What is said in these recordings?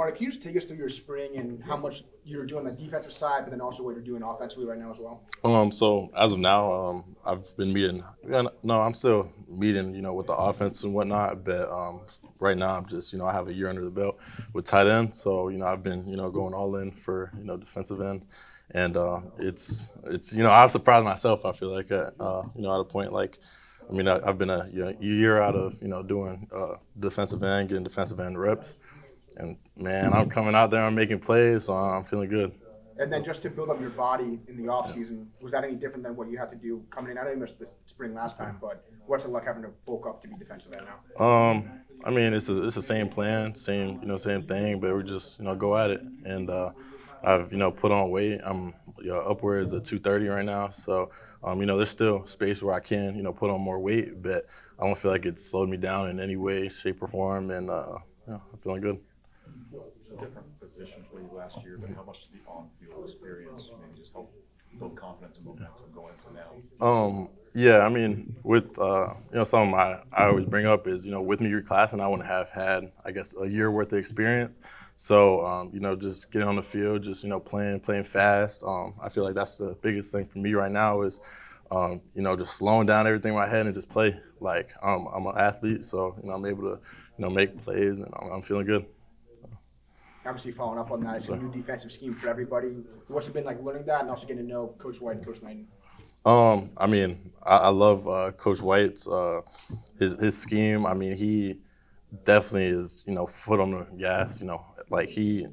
Mark, can you just take us through your spring and how much you're doing on the defensive side, but then also what you're doing offensively right now as well? So as of now, I've been meeting. Yeah, no, I'm still meeting, with the offense and whatnot. But right now, I'm just, I have a year under the belt with tight end. So I've been, going all in for, defensive end, and it's, I've surprised myself. I feel like, at a point like, I've been a year out of, doing defensive end, getting defensive end reps, and man, I'm coming out there, I'm making plays, so I'm feeling good. And then just to build up your body in the off season, was that any different than what you had to do coming in? I didn't miss the spring last time, but what's it like having to bulk up to be defensive end now? It's the same plan, same thing, but we just go at it. And I've put on weight. I'm upwards of 230 right now, so there's still space where I can put on more weight, but I don't feel like it's slowed me down in any way, shape, or form, and I'm feeling good. Different position for you last year, but how much did the on-field experience maybe just help build confidence and momentum going into now? Yeah, with something I always bring up is with me your class, and I wouldn't have had, I guess, a year worth of experience. So just getting on the field, just playing fast. I feel like that's the biggest thing for me right now is just slowing down everything in my head and just play. Like I'm an athlete, so I'm able to make plays, and I'm feeling good. Obviously, following up on that, it's a new defensive scheme for everybody. What's it been like learning that and also getting to know Coach White and Coach Knighton? I love Coach White's his scheme. he definitely is foot on the gas. It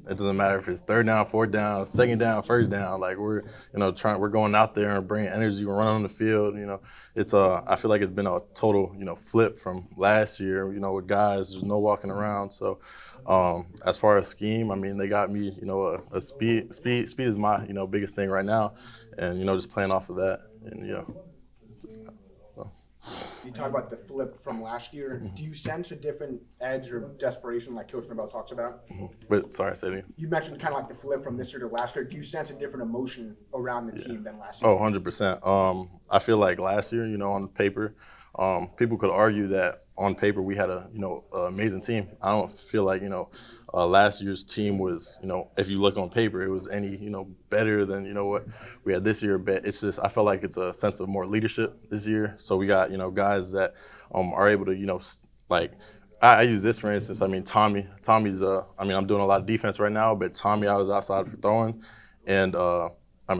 doesn't matter if it's third down, fourth down, second down, first down. Like we're we're going out there and bringing energy, we're running on the field. It's I feel like it's been a total flip from last year. With guys, there's no walking around. So as far as scheme, they got me a speed is my biggest thing right now, and just playing off of that, and just. So. You talk about the flip from last year. Do you sense a different edge or desperation like Coach Nobel talks about? But sorry, say it again. You mentioned kind of like the flip from this year to last year. Do you sense a different emotion around the team than last year? Oh, 100%. I feel like last year, on paper, people could argue that on paper we had an amazing team. I don't feel like last year's team was if you look on paper it was any better than what we had this year. But it's just I felt like it's a sense of more leadership this year. So we got guys that are able to like I use this for instance. Tommy's I'm doing a lot of defense right now, but Tommy I was outside for throwing, and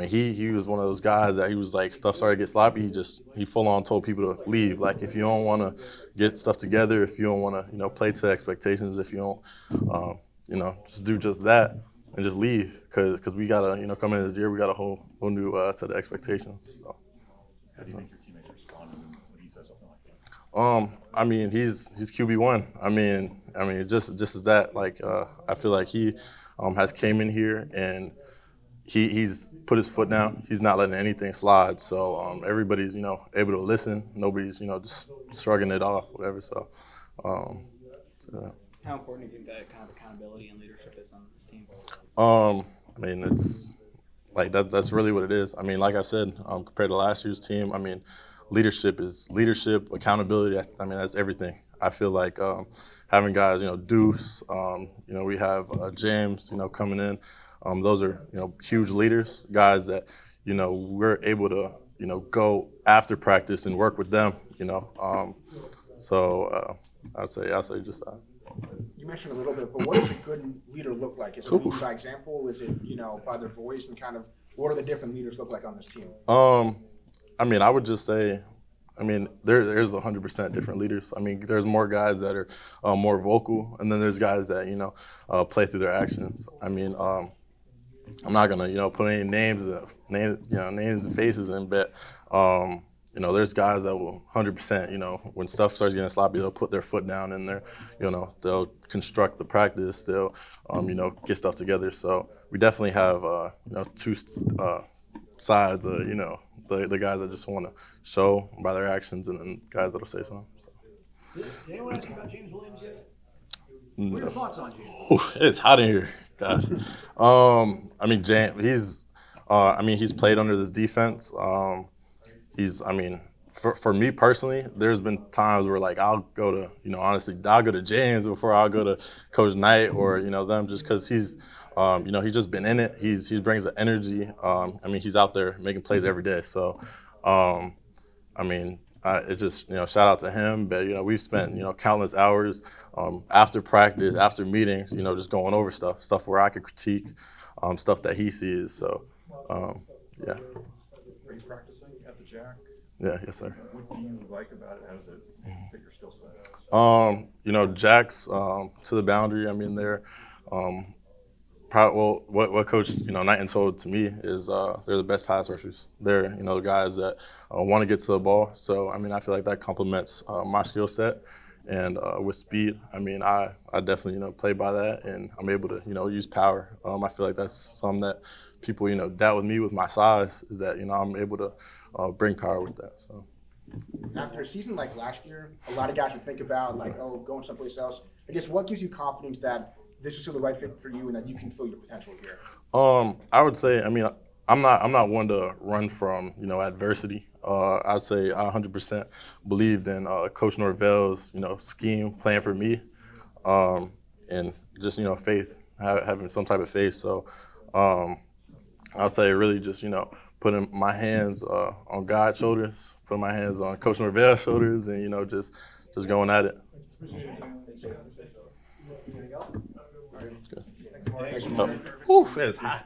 he was one of those guys that he was like stuff started to get sloppy. He full on told people to leave. Like if you don't want to get stuff together, if you don't want to play to expectations, if you don't just do just that and just leave because we gotta come in this year we got a whole new set of expectations. So. How do you think your teammates respond when he says something like that? He's QB1. Just as that. Like I feel like he has came in here and. He's put his foot down. He's not letting anything slide. So everybody's able to listen. Nobody's just shrugging it off, whatever. So. How important do you think that kind of accountability and leadership is on this team? It's like that's really what it is. Like I said, compared to last year's team, leadership is leadership, accountability. That's everything. I feel like having guys, Deuce, we have James, coming in. Those are, huge leaders, guys that, we're able to, go after practice and work with them, So I'd say just that. You mentioned a little bit, but what does a good leader look like? Is it leading by example? Is it, by their voice and kind of what do the different leaders look like on this team? I would just say, there's 100% different leaders. There's more guys that are more vocal, and then there's guys that, play through their actions. I'm not gonna, put any names and faces in, but there's guys that will 100%, when stuff starts getting sloppy, they'll put their foot down and they'll construct the practice, they'll, get stuff together. So we definitely have, two sides, the guys that just want to show by their actions, and then guys that'll say something. So. Did anyone ask you about James Williams yet? No. What are your thoughts on James? It's hot in here. God. James, he's played under this defense. He's, for me personally, there's been times where like I'll go to, honestly, I'll go to James before I'll go to Coach Knight or them, just because he's he's just been in it. He brings the energy. He's out there making plays every day. So it's just shout out to him. But we've spent countless hours after practice, after meetings, just going over stuff where I could critique stuff that he sees. So yeah. Are you practicing at the Jack? Yeah, yes, sir. What do you like about it? How does it fit your skill set? Jack's to the boundary. They're what Coach Knighton told to me is they're the best pass rushers. They're the guys that want to get to the ball. So I feel like that complements my skill set. And with speed, I definitely play by that, and I'm able to use power. I feel like that's something that people doubt with me with my size, is that I'm able to bring power with that. So After a season like last year, a lot of guys would think about going someplace else. I guess what gives you confidence that this is still the right fit for you and that you can fill your potential here? I would say, I'm not one to run from adversity. I'd say I 100% believed in Coach Norvell's scheme, playing for me, and just faith, having some type of faith. So I'll say really just putting my hands on God's shoulders, putting my hands on Coach Norvell's shoulders, and just going at it. Anything else? That's good. Thanks, Whew, it's hot.